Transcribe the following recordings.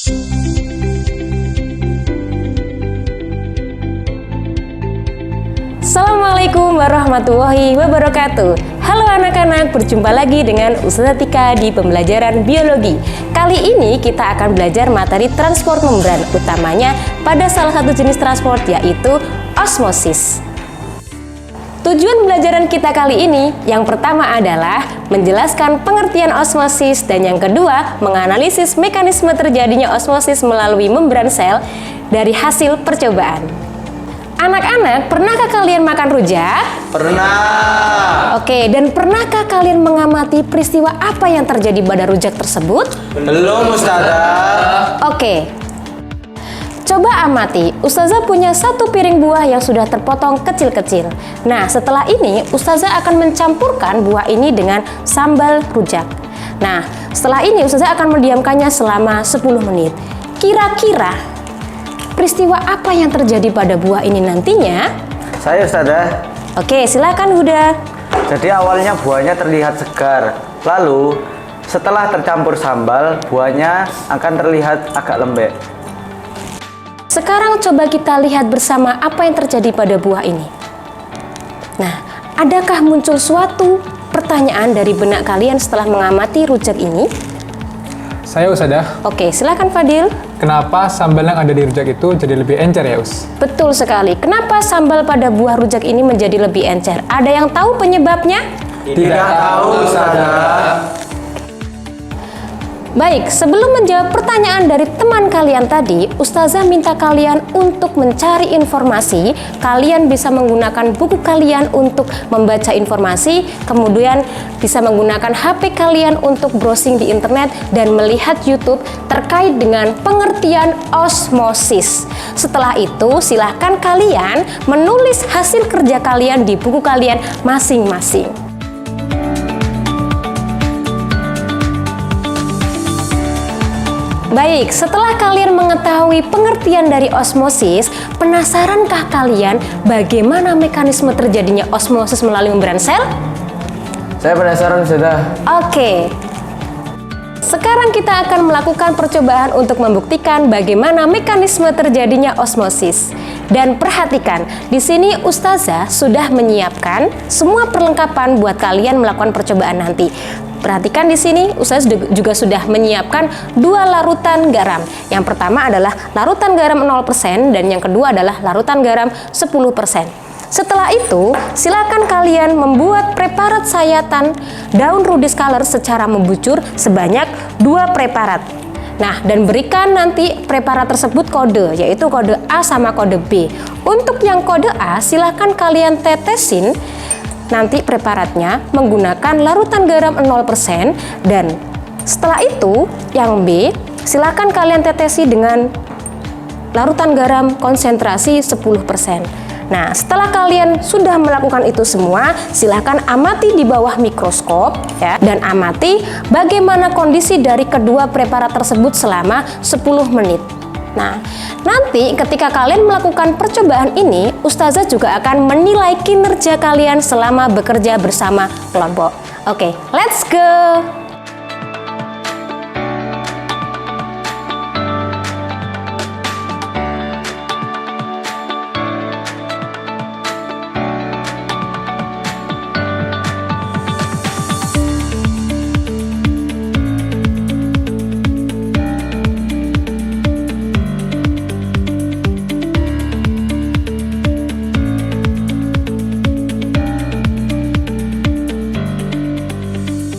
Assalamualaikum warahmatullahi wabarakatuh. Halo anak-anak, berjumpa lagi dengan Ustazah Tika di pembelajaran biologi. Kali ini kita akan belajar materi transport membran, utamanya pada salah satu jenis transport yaitu osmosis. Tujuan pembelajaran kita kali ini yang pertama adalah menjelaskan pengertian osmosis dan yang kedua menganalisis mekanisme terjadinya osmosis melalui membran sel dari hasil percobaan. Anak-anak, pernahkah kalian makan rujak? Pernah. Oke, dan pernahkah kalian mengamati peristiwa apa yang terjadi pada rujak tersebut? Belum, Ustazah. Oke. Coba amati, Ustazah punya satu piring buah yang sudah terpotong kecil-kecil. Nah, setelah ini Ustazah akan mencampurkan buah ini dengan sambal rujak. Nah, setelah ini Ustazah akan mendiamkannya selama 10 menit. Kira-kira peristiwa apa yang terjadi pada buah ini nantinya? Saya, Ustazah. Oke, silakan Huda. Jadi awalnya buahnya terlihat segar. Lalu setelah tercampur sambal, buahnya akan terlihat agak lembek. Sekarang coba kita lihat bersama apa yang terjadi pada buah ini. Nah, adakah muncul suatu pertanyaan dari benak kalian setelah mengamati rujak ini? Saya Ustazah. Oke, silakan Fadil. Kenapa sambal yang ada di rujak itu jadi lebih encer ya Us? Betul sekali. Kenapa sambal pada buah rujak ini menjadi lebih encer? Ada yang tahu penyebabnya? Tidak tahu, Ustazah. Baik, sebelum menjawab pertanyaan dari teman kalian tadi, Ustazah minta kalian untuk mencari informasi. Kalian bisa menggunakan buku kalian untuk membaca informasi, kemudian bisa menggunakan HP kalian untuk browsing di internet dan melihat YouTube terkait dengan pengertian osmosis. Setelah itu, silahkan kalian menulis hasil kerja kalian di buku kalian masing-masing. Baik, setelah kalian mengetahui pengertian dari osmosis, penasarankah kalian bagaimana mekanisme terjadinya osmosis melalui membran sel? Saya penasaran, Ustazah. Oke. Sekarang kita akan melakukan percobaan untuk membuktikan bagaimana mekanisme terjadinya osmosis. Dan perhatikan, di sini Ustazah sudah menyiapkan semua perlengkapan buat kalian melakukan percobaan nanti. Perhatikan di sini, Ustazah juga sudah menyiapkan 2 larutan garam. Yang pertama adalah larutan garam 0% dan yang kedua adalah larutan garam 10%. Setelah itu, silakan kalian membuat preparat sayatan daun rudis color secara membujur sebanyak 2 preparat. Nah, dan berikan nanti preparat tersebut kode, yaitu kode A sama kode B. Untuk yang kode A, silakan kalian tetesin nanti preparatnya menggunakan larutan garam 0% dan setelah itu yang B silakan kalian tetesi dengan larutan garam konsentrasi 10%. Nah, setelah kalian sudah melakukan itu semua, silakan amati di bawah mikroskop ya, dan amati bagaimana kondisi dari kedua preparat tersebut selama 10 menit. Nah, nanti ketika kalian melakukan percobaan ini, Ustazah juga akan menilai kinerja kalian selama bekerja bersama kelompok. Oke, let's go!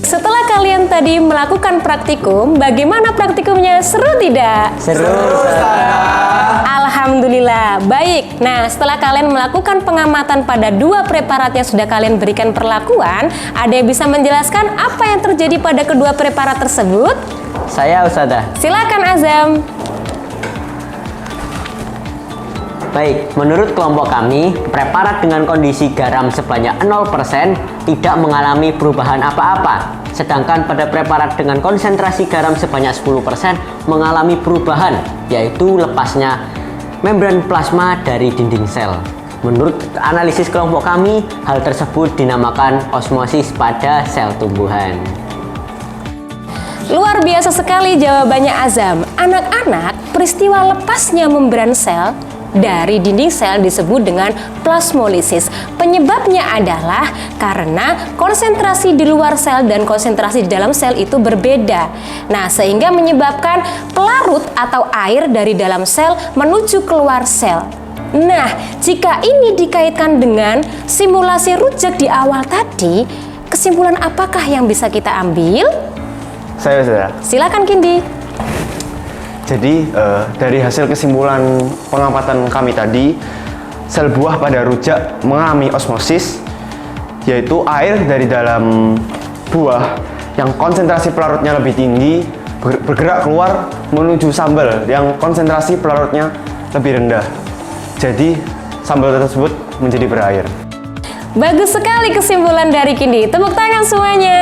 Setelah kalian tadi melakukan praktikum, bagaimana praktikumnya? Seru tidak? Seru, Ustazah. Alhamdulillah. Baik, nah setelah kalian melakukan pengamatan pada 2 preparat yang sudah kalian berikan perlakuan, ada yang bisa menjelaskan apa yang terjadi pada kedua preparat tersebut? Saya, Ustazah. Silakan Azam. Baik, menurut kelompok kami, preparat dengan kondisi garam sebanyak 0% tidak mengalami perubahan apa-apa. Sedangkan pada preparat dengan konsentrasi garam sebanyak 10% mengalami perubahan, yaitu lepasnya membran plasma dari dinding sel. Menurut analisis kelompok kami, hal tersebut dinamakan osmosis pada sel tumbuhan. Luar biasa sekali jawabannya Azam. Anak-anak, peristiwa lepasnya membran sel dari dinding sel disebut dengan plasmolisis. Penyebabnya adalah karena konsentrasi di luar sel dan konsentrasi di dalam sel itu berbeda. Nah, sehingga menyebabkan pelarut atau air dari dalam sel menuju keluar sel. Nah, jika ini dikaitkan dengan simulasi rujak di awal tadi, kesimpulan apakah yang bisa kita ambil? Saya. Silakan Kindi. Jadi dari hasil kesimpulan pengamatan kami tadi, sel buah pada rujak mengalami osmosis, yaitu air dari dalam buah yang konsentrasi pelarutnya lebih tinggi bergerak keluar menuju sambal yang konsentrasi pelarutnya lebih rendah. Jadi sambal tersebut menjadi berair. Bagus sekali kesimpulan dari Kindi. Tepuk tangan semuanya.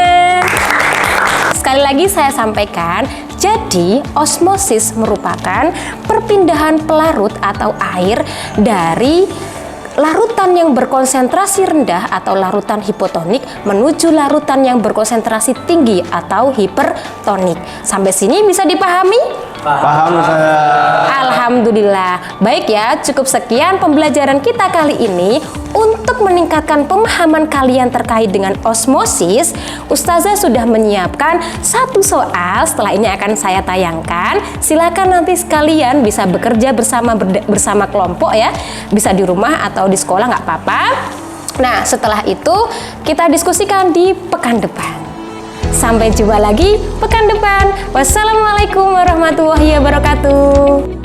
Sekali lagi saya sampaikan, jadi osmosis merupakan perpindahan pelarut atau air dari larutan yang berkonsentrasi rendah atau larutan hipotonik menuju larutan yang berkonsentrasi tinggi atau hipertonik. Sampai sini bisa dipahami? Paham Ustazah? Alhamdulillah. Baik ya, cukup sekian pembelajaran kita kali ini. Untuk meningkatkan pemahaman kalian terkait dengan osmosis, Ustazah sudah menyiapkan satu soal. Setelah ini akan saya tayangkan. Silakan nanti sekalian bisa bekerja bersama kelompok ya. Bisa di rumah atau di sekolah nggak apa-apa. Nah, setelah itu kita diskusikan di pekan depan. Sampai jumpa lagi pekan depan. Wassalamualaikum warahmatullahi wabarakatuh.